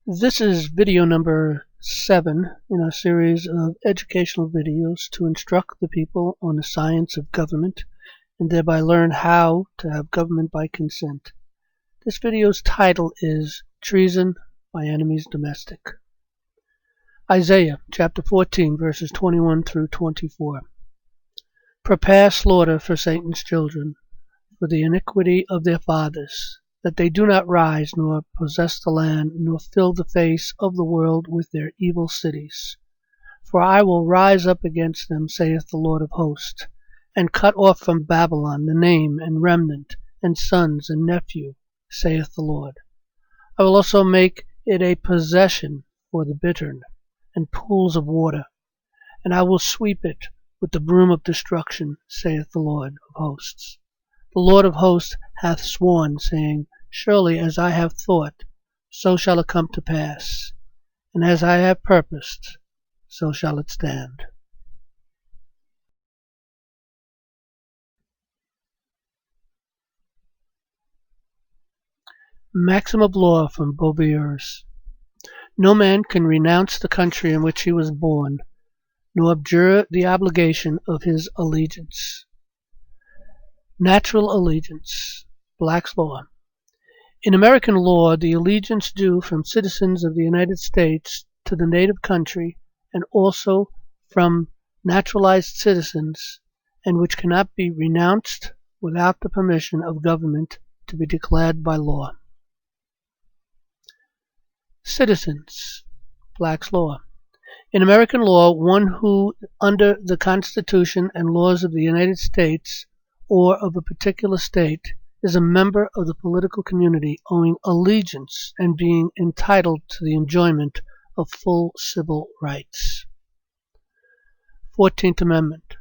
This is video number 7 in our series of educational videos to instruct the people on the science of government and thereby learn how to have government by consent. This video's title is Treason by Enemies Domestic. Isaiah chapter 14 verses 21 through 24. Prepare slaughter for Satan's children, for the iniquity of their fathers, that they do not rise, nor possess the land, nor fill the face of the world with their evil cities. For I will rise up against them, saith the Lord of hosts, and cut off from Babylon the name and remnant, and sons and nephew, saith the Lord. I will also make it a possession for the bittern, and pools of water, and I will sweep it with the broom of destruction, saith the Lord of hosts. The Lord of hosts hath sworn, saying, Surely as I have thought, so shall it come to pass, and as I have purposed, so shall it stand. Maxim of law from Beauvair's. No man can renounce the country in which he was born, nor abjure the obligation of his allegiance. Natural allegiance. Black's law. In American law, the allegiance due from citizens of the United States to the native country, and also from naturalized citizens, and which cannot be renounced without the permission of government to be declared by law. Citizens. Black's law. In American law, one who, under the Constitution and laws of the United States or of a particular state, is a member of the political community owing allegiance and being entitled to the enjoyment of full civil rights. 14th Amendment.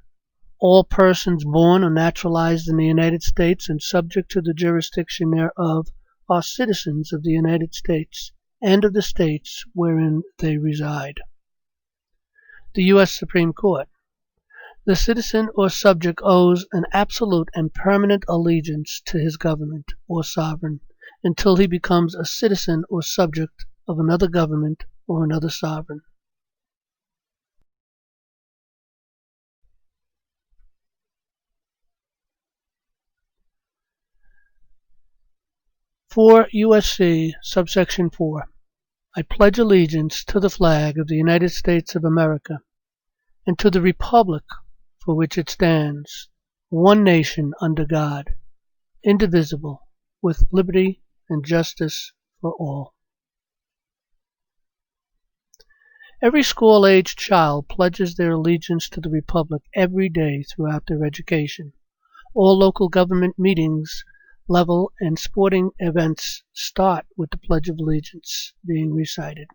All persons born or naturalized in the United States and subject to the jurisdiction thereof are citizens of the United States and of the states wherein they reside. The U.S. Supreme Court. The citizen or subject owes an absolute and permanent allegiance to his government or sovereign until he becomes a citizen or subject of another government or another sovereign. For USC subsection 4. I pledge allegiance to the flag of the United States of America and to the republic for which it stands, one nation under God, indivisible, with liberty and justice for all. Every school-aged child pledges their allegiance to the republic every day throughout their education. All local government meetings, level, and sporting events start with the Pledge of Allegiance being recited,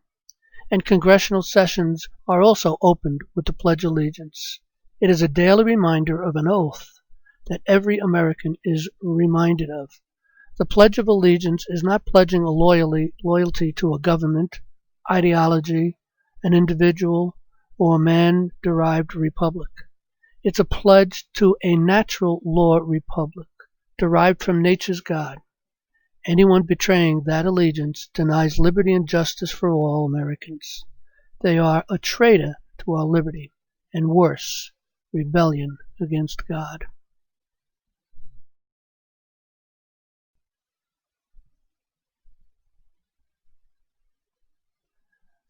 and congressional sessions are also opened with the Pledge of Allegiance. It is a daily reminder of an oath that every American is reminded of. The Pledge of Allegiance is not pledging a loyalty to a government, ideology, an individual, or a man-derived republic. It's a pledge to a natural law republic, derived from nature's God. Anyone betraying that allegiance denies liberty and justice for all Americans. They are a traitor to our liberty, and worse, rebellion against God.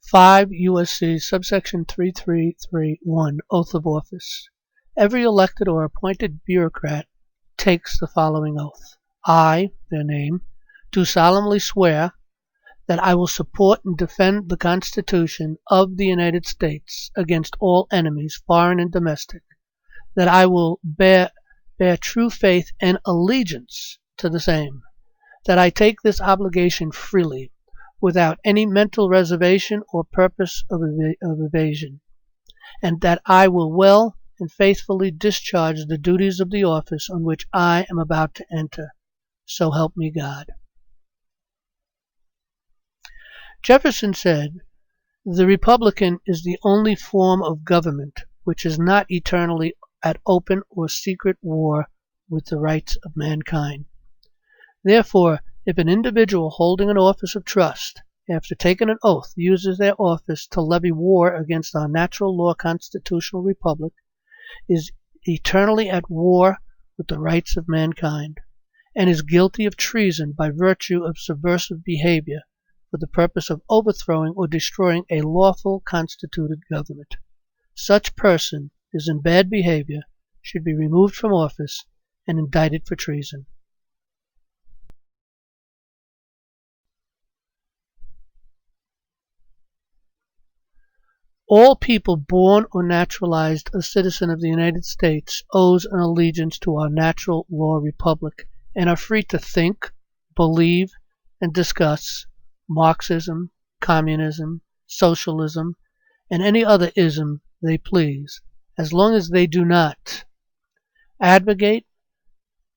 (5) USC subsection 3331 Oath of Office. Every elected or appointed bureaucrat takes the following oath. I, their name, do solemnly swear that I will support and defend the Constitution of the United States against all enemies, foreign and domestic, that I will bear true faith and allegiance to the same, that I take this obligation freely, without any mental reservation or purpose of evasion, and that I will well and faithfully discharge the duties of the office on which I am about to enter. So help me God. Jefferson said, The Republican is the only form of government which is not eternally at open or secret war with the rights of mankind. Therefore, if an individual holding an office of trust after taking an oath, uses their office to levy war against our natural law constitutional republic, is eternally at war with the rights of mankind, and is guilty of treason by virtue of subversive behavior for the purpose of overthrowing or destroying a lawful constituted government. Such person is in bad behavior, should be removed from office, and indicted for treason. All people born or naturalized a citizen of the United States owes an allegiance to our natural law republic and are free to think, believe, and discuss Marxism, communism, socialism, and any other ism they please, as long as they do not advocate,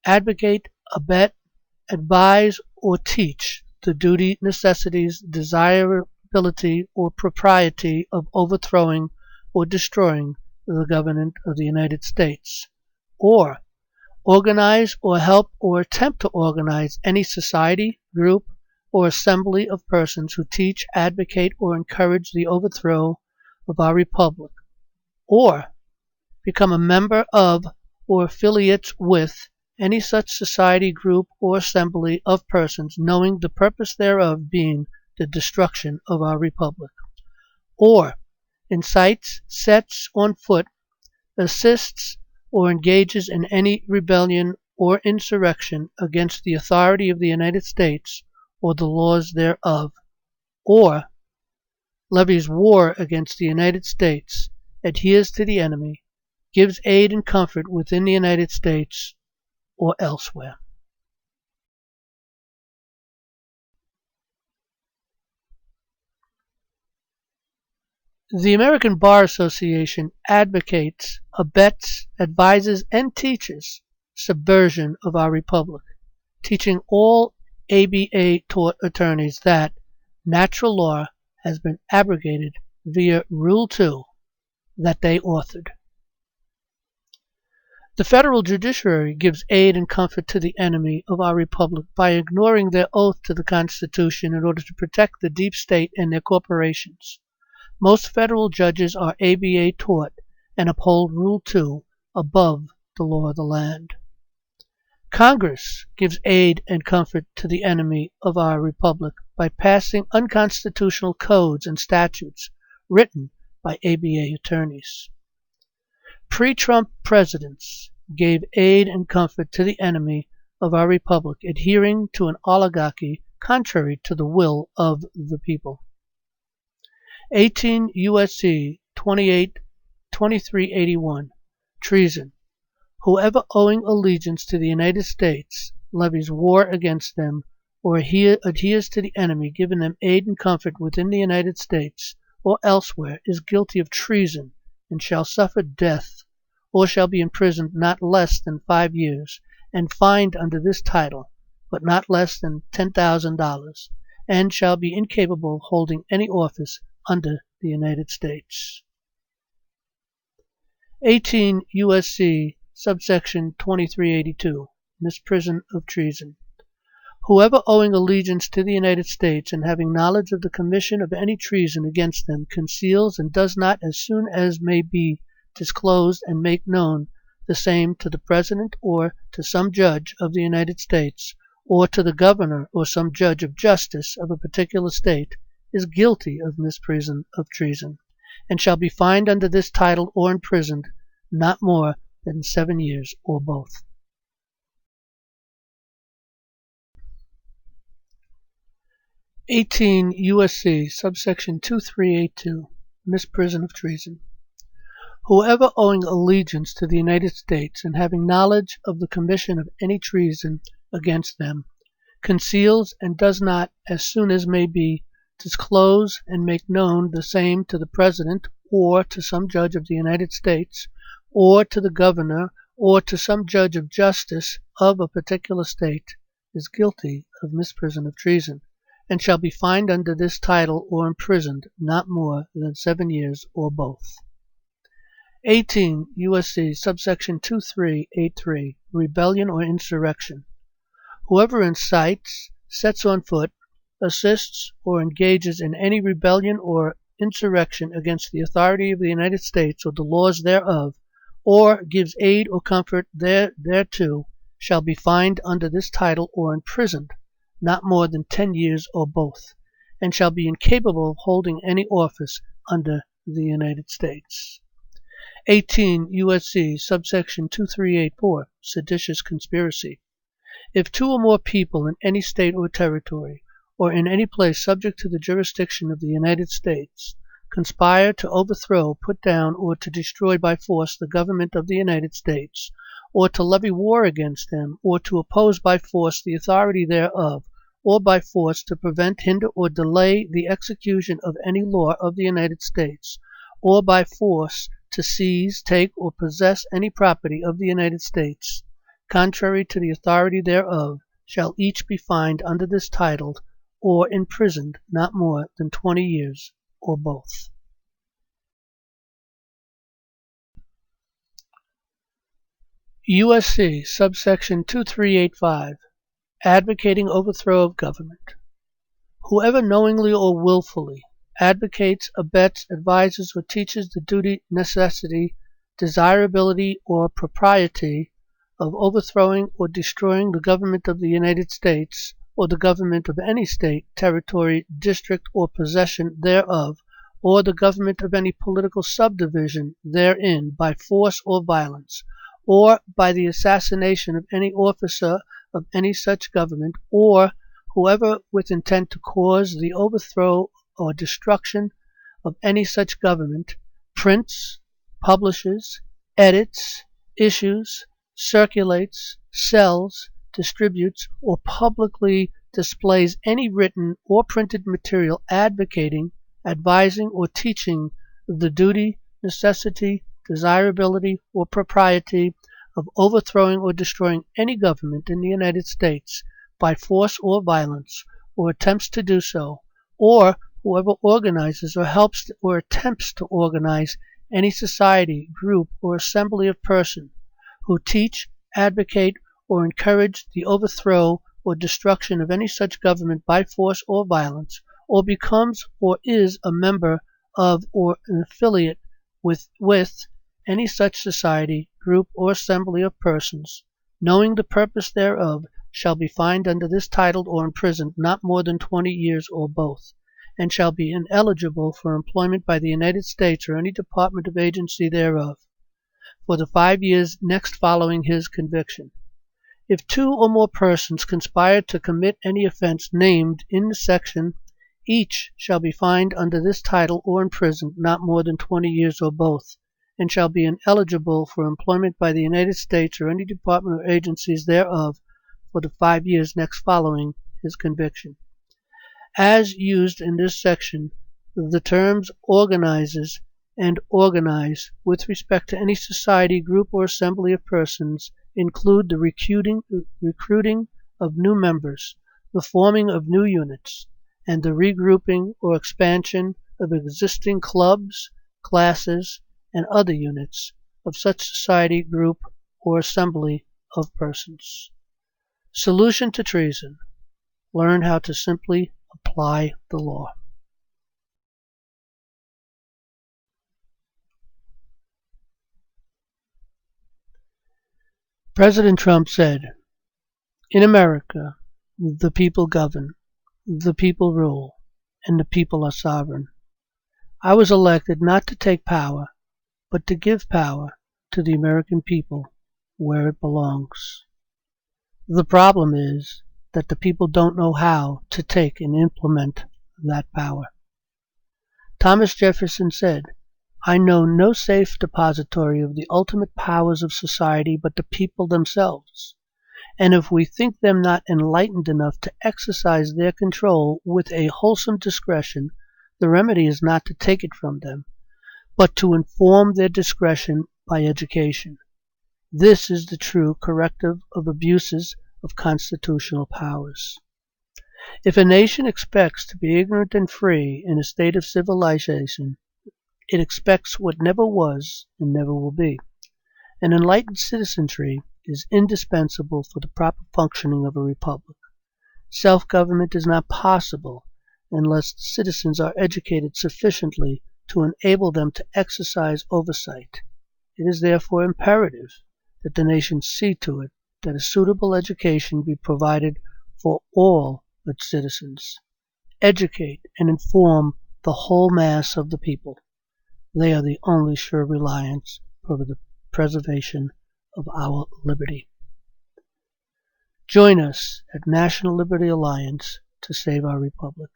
abet, advise, or teach the duty, necessities, desirability, or propriety of overthrowing or destroying the government of the United States, or organize or help or attempt to organize any society, group, or assembly of persons who teach, advocate, or encourage the overthrow of our republic, or become a member of or affiliates with any such society, group, or assembly of persons, knowing the purpose thereof being the destruction of our republic, or incites, sets on foot, assists, or engages in any rebellion or insurrection against the authority of the United States or the laws thereof, or levies war against the United States, adheres to the enemy, gives aid and comfort within the United States or elsewhere. The American Bar Association advocates, abets, advises, and teaches subversion of our republic, teaching all ABA taught attorneys that natural law has been abrogated via Rule 2 that they authored. The federal judiciary gives aid and comfort to the enemy of our republic by ignoring their oath to the Constitution in order to protect the deep state and their corporations. Most federal judges are ABA taught and uphold Rule 2 above the law of the land. Congress gives aid and comfort to the enemy of our republic by passing unconstitutional codes and statutes written by ABA attorneys. Pre-Trump presidents gave aid and comfort to the enemy of our republic, adhering to an oligarchy contrary to the will of the people. 18 U.S.C. 2381, Treason. Whoever owing allegiance to the United States levies war against them or adheres to the enemy, giving them aid and comfort within the United States or elsewhere, is guilty of treason and shall suffer death or shall be imprisoned not less than 5 years and fined under this title, but not less than $10,000, and shall be incapable of holding any office under the United States. 18 U.S.C. subsection 2382, misprision of treason. Whoever owing allegiance to the United States and having knowledge of the commission of any treason against them conceals and does not as soon as may be disclose and make known the same to the President or to some judge of the United States or to the governor or some judge of justice of a particular state is guilty of misprision of treason, and shall be fined under this title or imprisoned not more than 7 years or both. (18 U.S.C. subsection 2382, misprision of treason). Whoever owing allegiance to the United States and having knowledge of the commission of any treason against them conceals and does not as soon as may be disclose and make known the same to the President or to some judge of the United States or to the governor or to some judge of justice of a particular state is guilty of misprision of treason, and shall be fined under this title or imprisoned not more than 7 years or both. 18 U.S.C. subsection 2383, rebellion or insurrection. Whoever incites, sets on foot, assists, or engages in any rebellion or insurrection against the authority of the United States or the laws thereof, or gives aid or comfort thereto, shall be fined under this title or imprisoned not more than 10 years or both, and shall be incapable of holding any office under the United States. 18 U.S.C. subsection 2384, seditious conspiracy. If two or more people in any state or territory, or in any place subject to the jurisdiction of the United States, conspire to overthrow, put down, or to destroy by force the government of the United States, or to levy war against them, or to oppose by force the authority thereof, or by force to prevent, hinder, or delay the execution of any law of the United States, or by force to seize, take, or possess any property of the United States, contrary to the authority thereof, shall each be fined under this title, or imprisoned not more than 20 years, or both. U.S.C. subsection 2385, advocating overthrow of government. Whoever knowingly or willfully advocates, abets, advises, or teaches the duty, necessity, desirability, or propriety of overthrowing or destroying the government of the United States, or the government of any state, territory, district, or possession thereof, or the government of any political subdivision therein, by force or violence, or by the assassination of any officer of any such government, or whoever with intent to cause the overthrow or destruction of any such government, prints, publishes, edits, issues, circulates, sells, distributes, or publicly displays any written or printed material advocating, advising, or teaching the duty, necessity, desirability, or propriety of overthrowing or destroying any government in the United States by force or violence, or attempts to do so, or whoever organizes or helps or attempts to organize any society, group, or assembly of persons who teach, advocate, or encourage the overthrow or destruction of any such government by force or violence, or becomes or is a member of or an affiliate with any such society, group, or assembly of persons, knowing the purpose thereof, shall be fined under this title or imprisoned not more than 20 years or both, and shall be ineligible for employment by the United States or any department or agency thereof, for the 5 years next following his conviction. If two or more persons conspire to commit any offense named in the section, each shall be fined under this title or imprisoned not more than 20 years or both, and shall be ineligible for employment by the United States or any department or agencies thereof for the 5 years next following his conviction. As used in this section, the terms organizes and organize with respect to any society, group, or assembly of persons include the recruiting of new members, the forming of new units, and the regrouping or expansion of existing clubs, classes, and other units of such society, group, or assembly of persons. Solution to treason. Learn how to simply apply the law. President Trump said, "In America, the people govern, the people rule, and the people are sovereign. I was elected not to take power, but to give power to the American people where it belongs." The problem is that the people don't know how to take and implement that power. Thomas Jefferson said, "I know no safe depository of the ultimate powers of society but the people themselves, and if we think them not enlightened enough to exercise their control with a wholesome discretion, the remedy is not to take it from them, but to inform their discretion by education. This is the true corrective of abuses of constitutional powers. If a nation expects to be ignorant and free in a state of civilization, it expects what never was and never will be. An enlightened citizenry is indispensable for the proper functioning of a republic. Self-government is not possible unless the citizens are educated sufficiently to enable them to exercise oversight. It is therefore imperative that the nation see to it that a suitable education be provided for all its citizens. Educate and inform the whole mass of the people. They are the only sure reliance for the preservation of our liberty. Join us at National Liberty Alliance to save our republic.